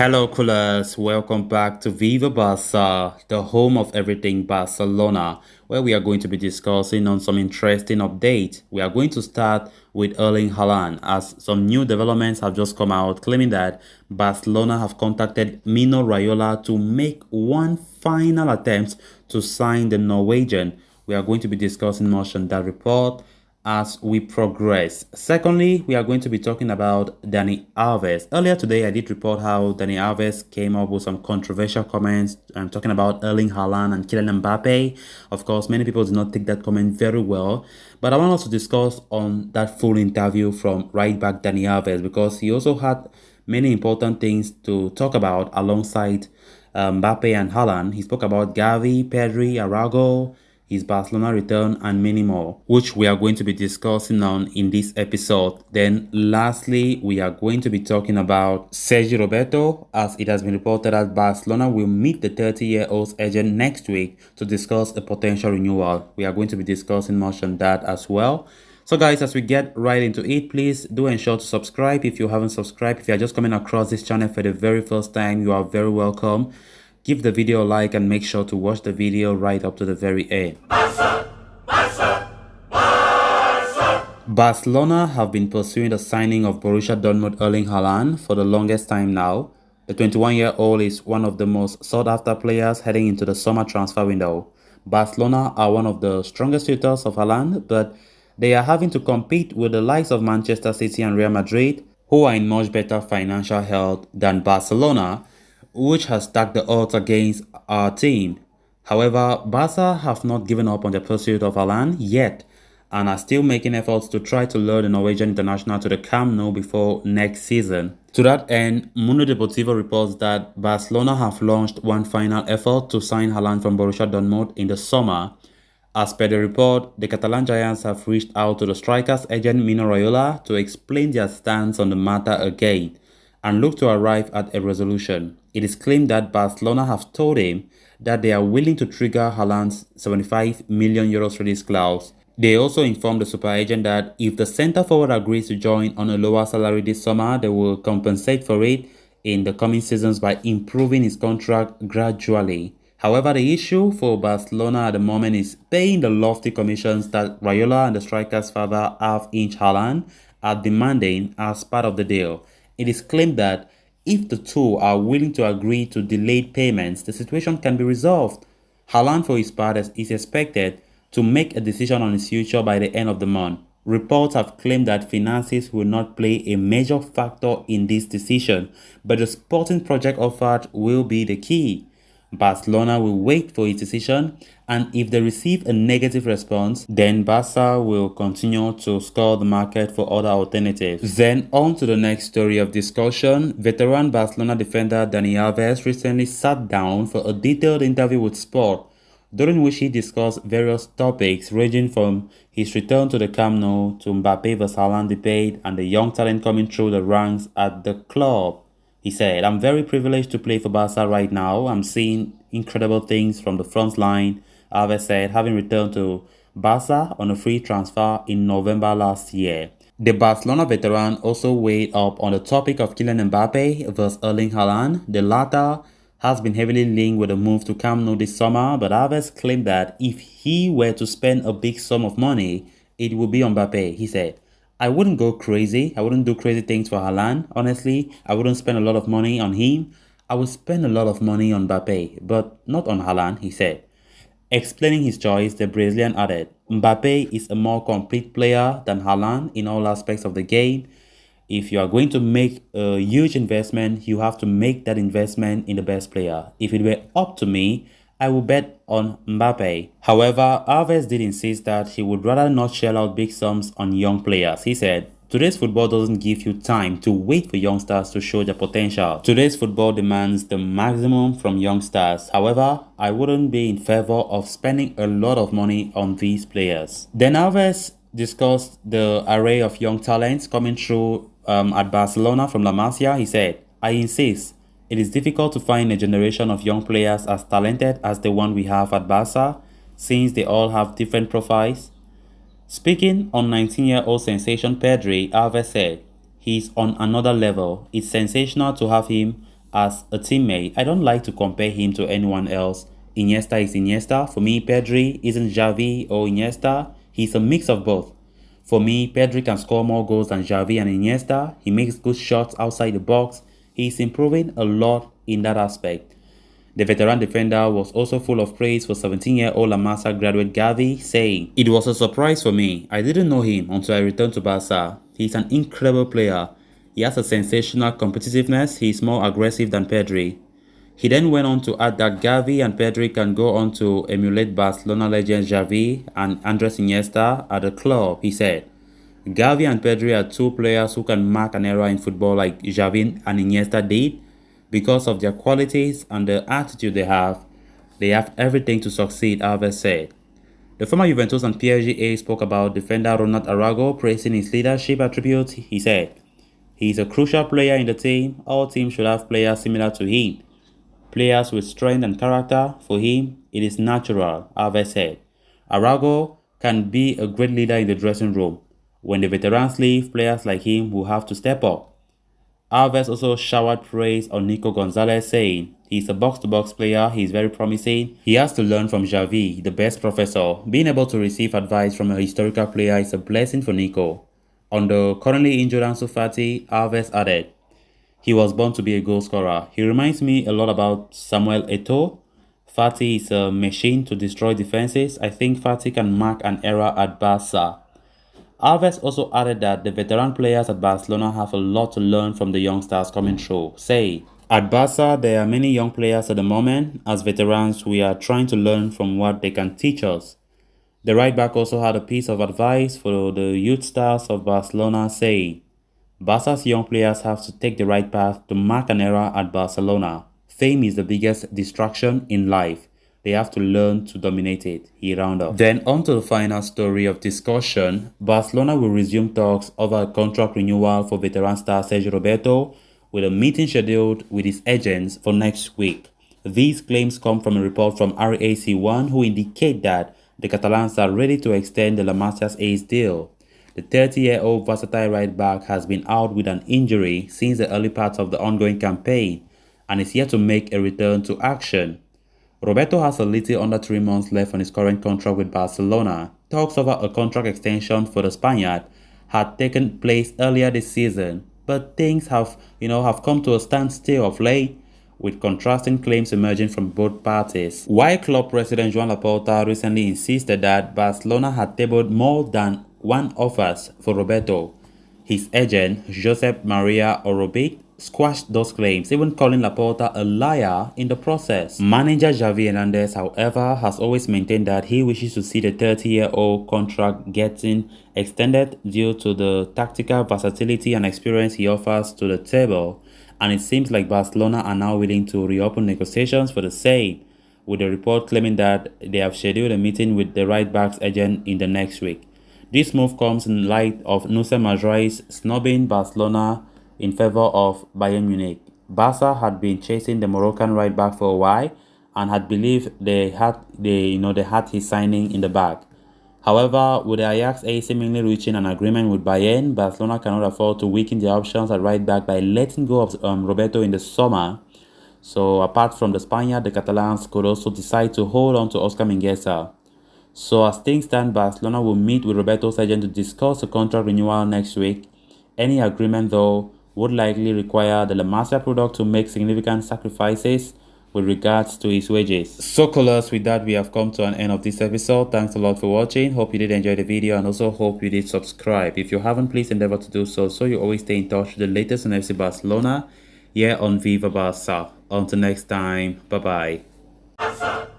Hello, coolers. Welcome back to Viva Barça, the home of everything Barcelona, where we are going to be discussing on some interesting updates. We are going to start with Erling Haaland, as some new developments have just come out claiming that Barcelona have contacted Mino Raiola to make one final attempt to sign the Norwegian. We are going to be discussing much on that report as we progress. Secondly, we are going to be talking about Dani Alves. Earlier today, I did report how Dani Alves came up with some controversial comments. I'm talking about Erling Haaland and Kylian Mbappe. Of course, many people did not take that comment very well, but I want us to discuss on that full interview from right back Dani Alves, because he also had many important things to talk about alongside Mbappe and Haaland. He spoke about Gavi, Pedri, Arago, his Barcelona return, and many more, which we are going to be discussing on in this episode. Then lastly, we are going to be talking about Sergio Roberto, as it has been reported that Barcelona will meet the 30-year-old's agent next week to discuss a potential renewal. We are going to be discussing much on that as well. So guys, as we get right into it, please do ensure to subscribe if you haven't subscribed. If you are just coming across this channel for the very first time, you are very welcome. Give the video a like and make sure to watch the video right up to the very end. Barça, Barça, Barça. Barcelona have been pursuing the signing of Borussia Dortmund Erling Haaland for the longest time now. The 21-year-old is one of the most sought-after players heading into the summer transfer window. Barcelona are one of the strongest suitors of Haaland, but they are having to compete with the likes of Manchester City and Real Madrid, who are in much better financial health than Barcelona, which has stacked the odds against our team. However, Barca have not given up on the pursuit of Haaland yet, and are still making efforts to try to lure the Norwegian international to the Camp Nou before next season. To that end, Mundo Deportivo reports that Barcelona have launched one final effort to sign Haaland from Borussia Dortmund in the summer. As per the report, the Catalan Giants have reached out to the striker's agent Mino Raiola to explain their stance on the matter again and look to arrive at a resolution. It is claimed that Barcelona have told him that they are willing to trigger Haaland's €75 million release clause. They also informed the super agent that if the centre forward agrees to join on a lower salary this summer, they will compensate for it in the coming seasons by improving his contract gradually. However, the issue for Barcelona at the moment is paying the lofty commissions that Raiola and the striker's father half-inch Haaland are demanding as part of the deal. It is claimed that if the two are willing to agree to delayed payments, the situation can be resolved. Haaland, for his part, is expected to make a decision on his future by the end of the month. Reports have claimed that finances will not play a major factor in this decision, but the sporting project offered will be the key. Barcelona will wait for its decision, and if they receive a negative response, then Barca will continue to scour the market for other alternatives. Then on to the next story of discussion. Veteran Barcelona defender Dani Alves recently sat down for a detailed interview with Sport, during which he discussed various topics ranging from his return to the Camp Nou to Mbappe vs Haaland debate and the young talent coming through the ranks at the club. He said, "I'm very privileged to play for Barca right now. I'm seeing incredible things from the front line," Alves said, having returned to Barca on a free transfer in November last year. The Barcelona veteran also weighed up on the topic of Kylian Mbappe versus Erling Haaland. The latter has been heavily linked with a move to Camp Nou this summer, but Alves claimed that if he were to spend a big sum of money, it would be on Mbappe. He said, "I wouldn't go crazy. I wouldn't do crazy things for Haaland. Honestly, I wouldn't spend a lot of money on him. I would spend a lot of money on Mbappe, but not on Haaland," he said. Explaining his choice, the Brazilian added, "Mbappe is a more complete player than Haaland in all aspects of the game. If you are going to make a huge investment, you have to make that investment in the best player. If it were up to me, I would bet on Mbappe." However, Alves did insist that he would rather not shell out big sums on young players. He said, "Today's football doesn't give you time to wait for youngsters to show their potential. Today's football demands the maximum from youngsters. However, I wouldn't be in favor of spending a lot of money on these players." Then Alves discussed the array of young talents coming through at Barcelona from La Masia. He said, "I insist. It is difficult to find a generation of young players as talented as the one we have at Barca, since they all have different profiles." Speaking on 19-year-old sensation Pedri, Alves said, "He's on another level. It's sensational to have him as a teammate. I don't like to compare him to anyone else. Iniesta is Iniesta. For me, Pedri isn't Xavi or Iniesta. He's a mix of both. For me, Pedri can score more goals than Xavi and Iniesta. He makes good shots outside the box. He's improving a lot in that aspect. The veteran defender was also full of praise for 17-year-old La Masia graduate Gavi, saying, "It was a surprise for me. I didn't know him until I returned to Barca. He's an incredible player. He has a sensational competitiveness. He's more aggressive than Pedri." He then went on to add that Gavi and Pedri can go on to emulate Barcelona legends Xavi and Andres Iniesta at the club, he said. Gavi and Pedri are two players who can mark an era in football like Xavi and Iniesta did. Because of their qualities and the attitude they have everything to succeed, Alves said. The former Juventus and PSG spoke about defender Ronald Arago, praising his leadership attributes. He said, "He is a crucial player in the team. All teams should have players similar to him. Players with strength and character. For him, it is natural," Alves said. "Arago can be a great leader in the dressing room. When the veterans leave, players like him will have to step up." Alves also showered praise on Nico Gonzalez, saying, "He's a box-to-box player, he's very promising. He has to learn from Xavi, the best professor. Being able to receive advice from a historical player is a blessing for Nico." On the currently injured Ansu Fati, Alves added, "He was born to be a goal scorer. He reminds me a lot about Samuel Eto'o. Fati is a machine to destroy defenses. I think Fati can mark an era at Barca." Alves also added that the veteran players at Barcelona have a lot to learn from the youngsters coming through, saying, "At Barca, there are many young players at the moment. As veterans, we are trying to learn from what they can teach us." The right back also had a piece of advice for the youth stars of Barcelona, saying, "Barca's young players have to take the right path to mark an era at Barcelona. Fame is the biggest distraction in life. They have to learn to dominate it," he rounded up. Then on to the final story of discussion. Barcelona will resume talks over a contract renewal for veteran star Sergio Roberto, with a meeting scheduled with his agents for next week. These claims come from a report from RAC1 who indicate that the Catalans are ready to extend the La Masia's ace deal. The 30-year-old versatile right back has been out with an injury since the early part of the ongoing campaign and is yet to make a return to action. Roberto has a little under 3 months left on his current contract with Barcelona. Talks over a contract extension for the Spaniard had taken place earlier this season, but things have come to a standstill of late, with contrasting claims emerging from both parties. While club president Joan Laporta recently insisted that Barcelona had tabled more than one offers for Roberto, his agent, Josep Maria Orobic, squashed those claims, even calling Laporta a liar in the process. Manager Xavi Hernandez, however, has always maintained that he wishes to see the 30-year-old contract getting extended due to the tactical versatility and experience he offers to the table, and it seems like Barcelona are now willing to reopen negotiations for the same, with the report claiming that they have scheduled a meeting with the right-back's agent in the next week. This move comes in light of Nusser Mazraoui snubbing Barcelona in favor of Bayern Munich. Barca had been chasing the Moroccan right back for a while and had believed they had his signing in the bag. However, with the Ajax seemingly reaching an agreement with Bayern, Barcelona cannot afford to weaken their options at right back by letting go of Roberto in the summer. So apart from the Spaniard, the Catalans could also decide to hold on to Oscar Mingueza. So as things stand, Barcelona will meet with Roberto's agent to discuss a contract renewal next week. Any agreement, though, would likely require the La Masia product to make significant sacrifices with regards to his wages. So callers, with that we have come to an end of this episode. Thanks a lot for watching. Hope you did enjoy the video and also hope you did subscribe. If you haven't, please endeavor to do so you always stay in touch with the latest on FC Barcelona here on Viva Barça. Until next time, bye bye.